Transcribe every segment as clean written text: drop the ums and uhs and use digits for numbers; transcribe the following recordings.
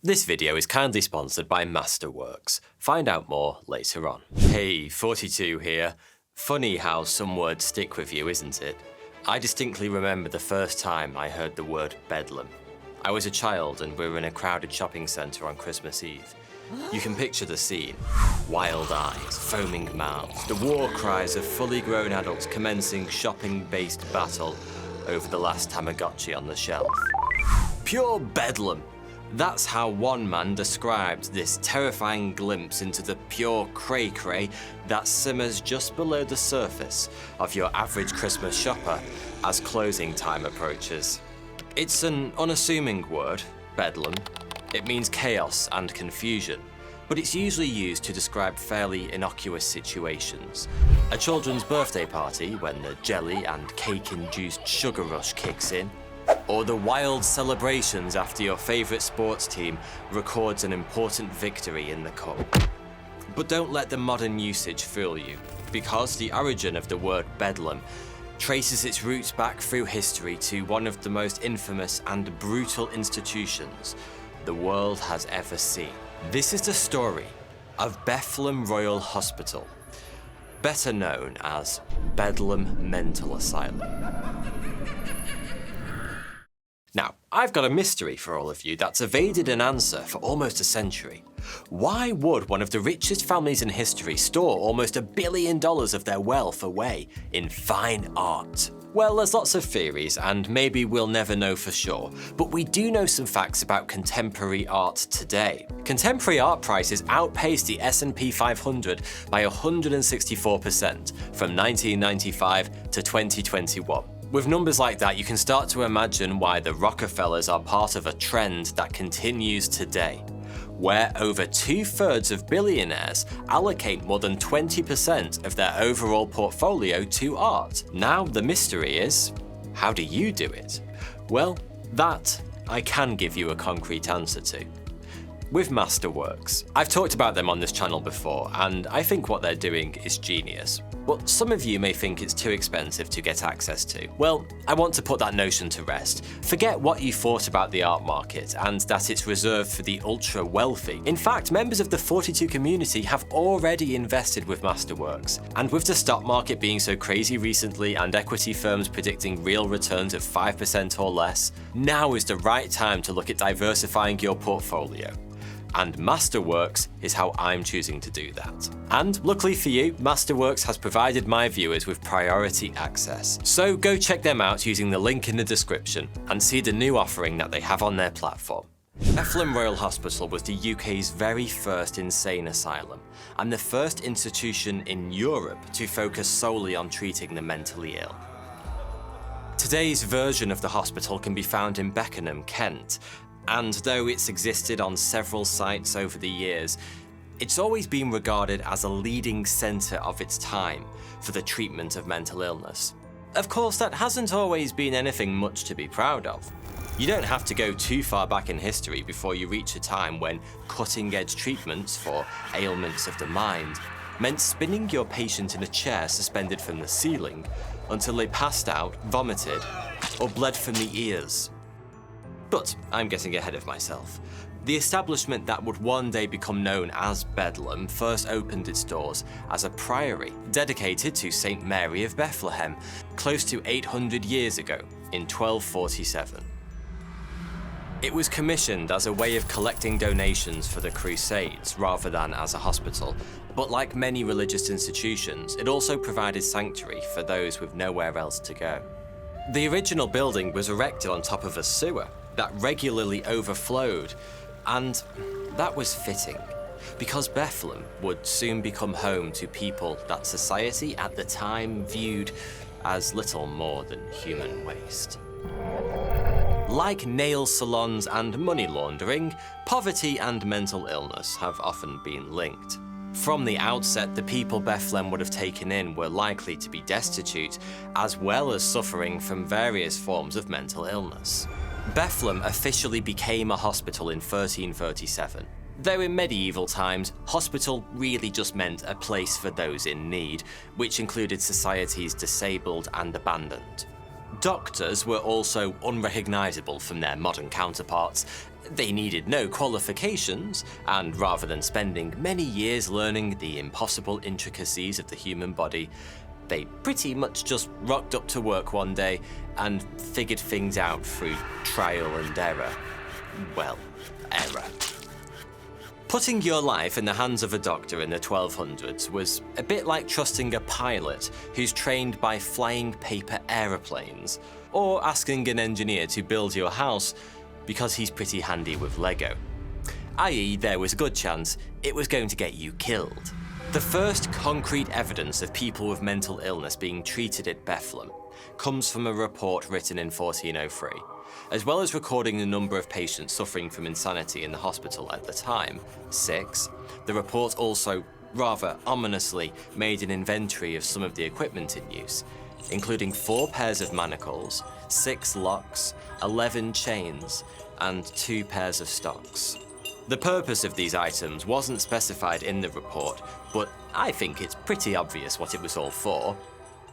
This video is kindly sponsored by Masterworks. Find out more later on. Hey, 42 here. Funny how some words stick with you, isn't it? I distinctly remember the first time I heard the word bedlam. I was a child and we were in a crowded shopping centre on Christmas Eve. You can picture the scene. Wild eyes, foaming mouths, the war cries of fully grown adults commencing shopping-based battle over the last Tamagotchi on the shelf. Pure bedlam. That's how one man described this terrifying glimpse into the pure cray-cray that simmers just below the surface of your average Christmas shopper as closing time approaches. It's an unassuming word, bedlam. It means chaos and confusion, but it's usually used to describe fairly innocuous situations. A children's birthday party when the jelly and cake-induced sugar rush kicks in, or the wild celebrations after your favourite sports team records an important victory in the cup. But don't let the modern usage fool you, because the origin of the word bedlam traces its roots back through history to one of the most infamous and brutal institutions the world has ever seen. This is the story of Bedlam Royal Hospital, better known as Bedlam Mental Asylum. Now, I've got a mystery for all of you that's evaded an answer for almost a century. Why would one of the richest families in history store almost $1 billion of their wealth away in fine art? Well, there's lots of theories, and maybe we'll never know for sure, but we do know some facts about contemporary art today. Contemporary art prices outpaced the S&P 500 by 164% from 1995 to 2021. With numbers like that, you can start to imagine why the Rockefellers are part of a trend that continues today, where over 2/3 of billionaires allocate more than 20% of their overall portfolio to art. Now, the mystery is, how do you do it? Well, that I can give you a concrete answer to. With Masterworks. I've talked about them on this channel before, and I think what they're doing is genius. But some of you may think it's too expensive to get access to. Well, I want to put that notion to rest. Forget what you thought about the art market and that it's reserved for the ultra-wealthy. In fact, members of the 42 community have already invested with Masterworks. And with the stock market being so crazy recently and equity firms predicting real returns of 5% or less, now is the right time to look at diversifying your portfolio. And Masterworks is how I'm choosing to do that. And luckily for you, Masterworks has provided my viewers with priority access. So go check them out using the link in the description and see the new offering that they have on their platform. Bedlam Royal Hospital was the UK's very first insane asylum, and the first institution in Europe to focus solely on treating the mentally ill. Today's version of the hospital can be found in Beckenham, Kent, and though it's existed on several sites over the years, it's always been regarded as a leading centre of its time for the treatment of mental illness. Of course, that hasn't always been anything much to be proud of. You don't have to go too far back in history before you reach a time when cutting-edge treatments for ailments of the mind meant spinning your patient in a chair suspended from the ceiling until they passed out, vomited, or bled from the ears. But I'm getting ahead of myself. The establishment that would one day become known as Bedlam first opened its doors as a priory dedicated to St. Mary of Bethlehem, close to 800 years ago in 1247. It was commissioned as a way of collecting donations for the Crusades rather than as a hospital, but like many religious institutions, it also provided sanctuary for those with nowhere else to go. The original building was erected on top of a sewer that regularly overflowed, and that was fitting, because Bedlam would soon become home to people that society at the time viewed as little more than human waste. Like nail salons and money laundering, poverty and mental illness have often been linked. From the outset, the people Bedlam would have taken in were likely to be destitute, as well as suffering from various forms of mental illness. Bedlam officially became a hospital in 1337. Though in medieval times, hospital really just meant a place for those in need, which included society's disabled and abandoned. Doctors were also unrecognisable from their modern counterparts, They needed no qualifications, and rather than spending many years learning the impossible intricacies of the human body, they pretty much just rocked up to work one day and figured things out through trial and error. Well, error. Putting your life in the hands of a doctor in the 1200s was a bit like trusting a pilot who's trained by flying paper aeroplanes, or asking an engineer to build your house because he's pretty handy with Lego. I.e., there was a good chance it was going to get you killed. The first concrete evidence of people with mental illness being treated at Bedlam comes from a report written in 1403. As well as recording the number of patients suffering from insanity in the hospital at the time, 6, the report also, rather ominously, made an inventory of some of the equipment in use, including 4 pairs of manacles, 6 locks, 11 chains, and 2 pairs of stocks. The purpose of these items wasn't specified in the report, but I think it's pretty obvious what it was all for.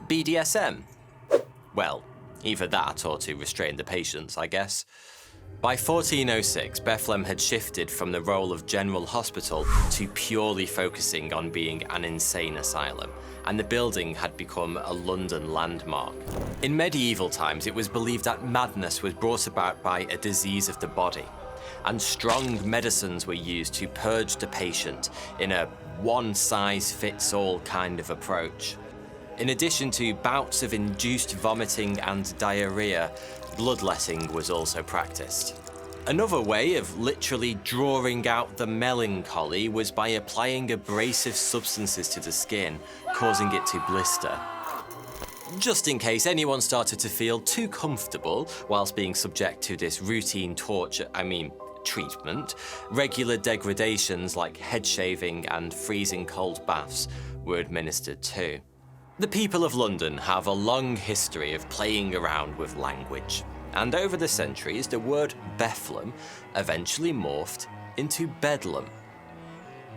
BDSM. Well, either that or to restrain the patients, I guess. By 1406, Bedlam had shifted from the role of general hospital to purely focusing on being an insane asylum, and the building had become a London landmark. In medieval times, it was believed that madness was brought about by a disease of the body, and strong medicines were used to purge the patient in a one-size-fits-all kind of approach. In addition to bouts of induced vomiting and diarrhea, bloodletting was also practiced. Another way of literally drawing out the melancholy was by applying abrasive substances to the skin, causing it to blister. Just in case anyone started to feel too comfortable whilst being subject to this routine treatment, regular degradations like head shaving and freezing cold baths were administered too. The people of London have a long history of playing around with language, and over the centuries the word Bedlam eventually morphed into Bedlam.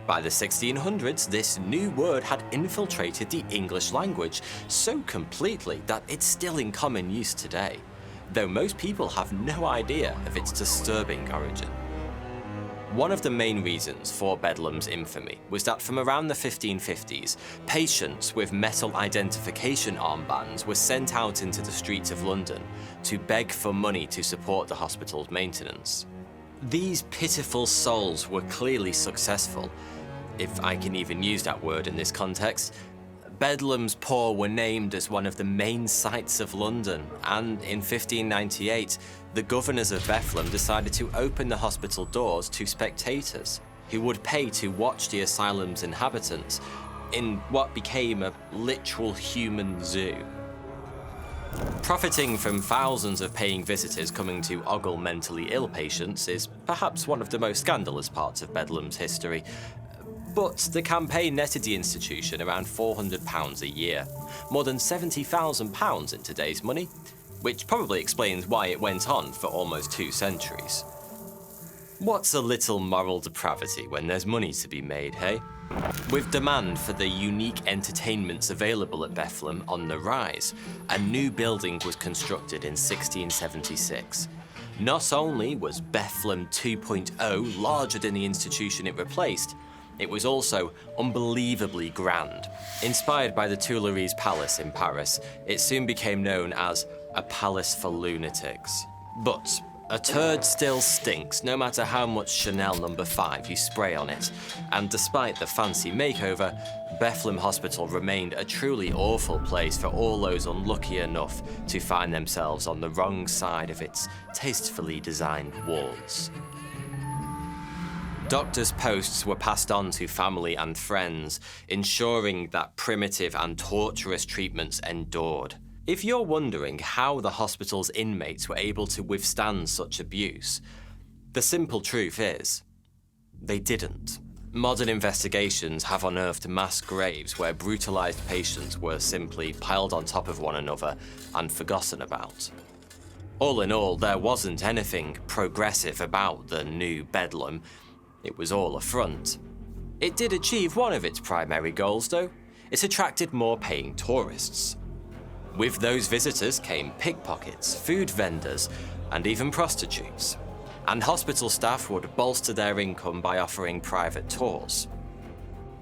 By the 1600s, this new word had infiltrated the English language so completely that it's still in common use today, though most people have no idea of its disturbing origin. One of the main reasons for Bedlam's infamy was that from around the 1550s, patients with metal identification armbands were sent out into the streets of London to beg for money to support the hospital's maintenance. These pitiful souls were clearly successful, if I can even use that word in this context. Bedlam's poor were named as one of the main sights of London, and in 1598, the governors of Bedlam decided to open the hospital doors to spectators, who would pay to watch the asylum's inhabitants in what became a literal human zoo. Profiting from thousands of paying visitors coming to ogle mentally ill patients is perhaps one of the most scandalous parts of Bedlam's history. But the campaign netted the institution around £400 a year, more than £70,000 in today's money, which probably explains why it went on for almost 2 centuries. What's a little moral depravity when there's money to be made, hey? With demand for the unique entertainments available at Bedlam on the rise, a new building was constructed in 1676. Not only was Bedlam 2.0 larger than the institution it replaced, it was also unbelievably grand. Inspired by the Tuileries Palace in Paris, it soon became known as a palace for lunatics. But a turd still stinks no matter how much Chanel No. 5 you spray on it, and despite the fancy makeover, Bedlam Hospital remained a truly awful place for all those unlucky enough to find themselves on the wrong side of its tastefully designed walls. Doctors' posts were passed on to family and friends, ensuring that primitive and torturous treatments endured. If you're wondering how the hospital's inmates were able to withstand such abuse, the simple truth is, they didn't. Modern investigations have unearthed mass graves where brutalized patients were simply piled on top of one another and forgotten about. All in all, there wasn't anything progressive about the new Bedlam. It was all a front. It did achieve one of its primary goals, though. It attracted more paying tourists. With those visitors came pickpockets, food vendors, and even prostitutes. and hospital staff would bolster their income by offering private tours.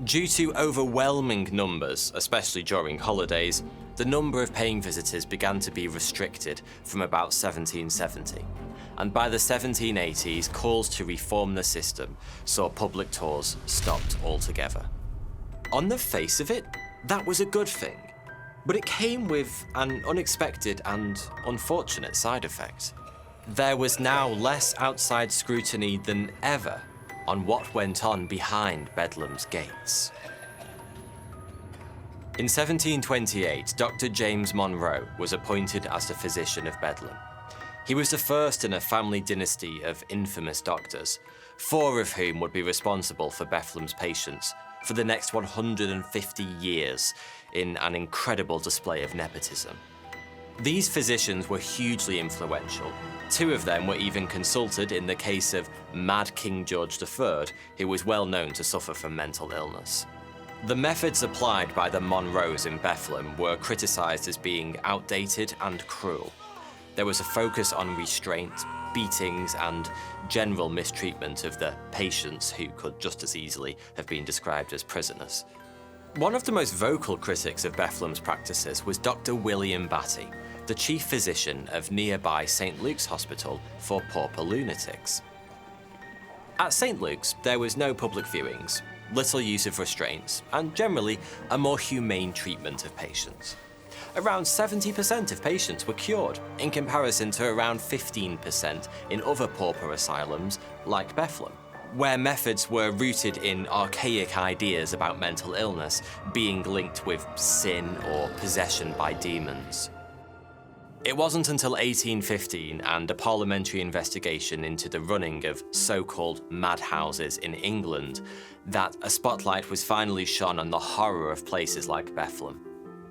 Due to overwhelming numbers, especially during holidays, the number of paying visitors began to be restricted from about 1770, and by the 1780s, calls to reform the system saw public tours stopped altogether. On the face of it, that was a good thing, but it came with an unexpected and unfortunate side effect. There was now less outside scrutiny than ever on what went on behind Bedlam's gates. In 1728, Dr. James Monroe was appointed as the physician of Bedlam. He was the first in a family dynasty of infamous doctors, 4 of whom would be responsible for Bedlam's patients for the next 150 years in an incredible display of nepotism. These physicians were hugely influential. 2 of them were even consulted in the case of Mad King George III, who was well known to suffer from mental illness. The methods applied by the Monroes in Bedlam were criticised as being outdated and cruel. There was a focus on restraint, beatings, and general mistreatment of the patients who could just as easily have been described as prisoners. One of the most vocal critics of Bedlam's practices was Dr. William Batty, the chief physician of nearby St. Luke's Hospital for pauper lunatics. At St. Luke's, there was no public viewings, little use of restraints, and generally a more humane treatment of patients. Around 70% of patients were cured, in comparison to around 15% in other pauper asylums like Bedlam, where methods were rooted in archaic ideas about mental illness being linked with sin or possession by demons. It wasn't until 1815 and a parliamentary investigation into the running of so-called madhouses in England that a spotlight was finally shone on the horror of places like Bedlam.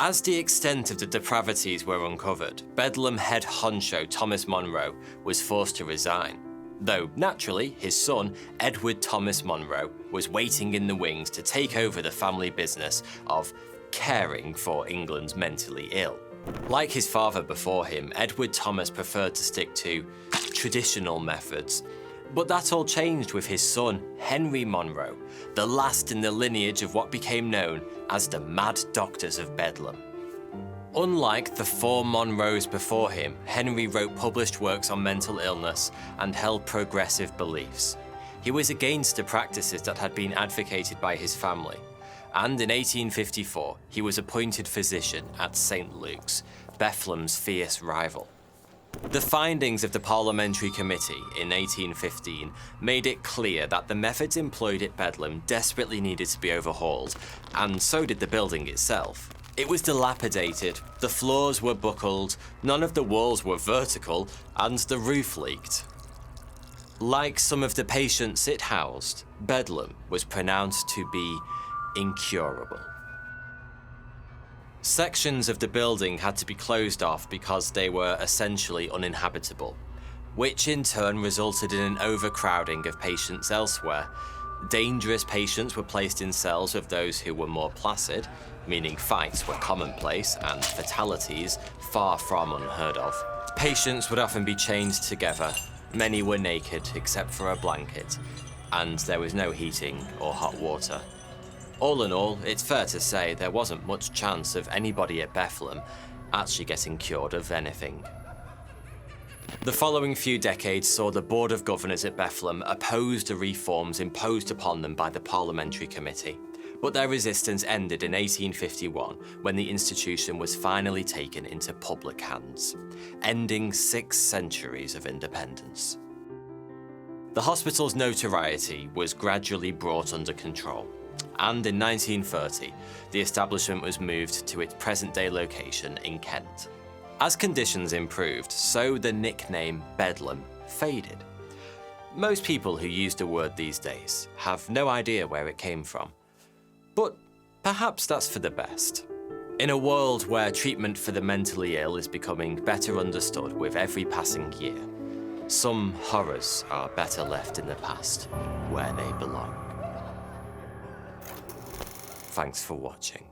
As the extent of the depravities were uncovered, Bedlam head honcho Thomas Monroe was forced to resign, though naturally his son, Edward Thomas Monroe, was waiting in the wings to take over the family business of caring for England's mentally ill. Like his father before him, Edward Thomas preferred to stick to traditional methods, but that all changed with his son, Henry Monroe, the last in the lineage of what became known as the Mad Doctors of Bedlam. Unlike the 4 Monroes before him, Henry wrote published works on mental illness and held progressive beliefs. He was against the practices that had been advocated by his family, and in 1854 he was appointed physician at St. Luke's, Bedlam's fierce rival. The findings of the Parliamentary Committee in 1815 made it clear that the methods employed at Bedlam desperately needed to be overhauled, and so did the building itself. It was dilapidated, the floors were buckled, none of the walls were vertical, and the roof leaked. Like some of the patients it housed, Bedlam was pronounced to be incurable. Sections of the building had to be closed off because they were essentially uninhabitable, which in turn resulted in an overcrowding of patients elsewhere. Dangerous patients were placed in cells with those who were more placid, meaning fights were commonplace and fatalities far from unheard of. Patients would often be chained together. Many were naked except for a blanket, and there was no heating or hot water. All in all, it's fair to say there wasn't much chance of anybody at Bedlam actually getting cured of anything. The following few decades saw the Board of Governors at Bedlam oppose the reforms imposed upon them by the Parliamentary Committee, but their resistance ended in 1851 when the institution was finally taken into public hands, ending 6 centuries of independence. The hospital's notoriety was gradually brought under control, and in 1930, the establishment was moved to its present-day location in Kent. As conditions improved, so the nickname Bedlam faded. Most people who use the word these days have no idea where it came from. But perhaps that's for the best. In a world where treatment for the mentally ill is becoming better understood with every passing year, some horrors are better left in the past, where they belong. Thanks for watching.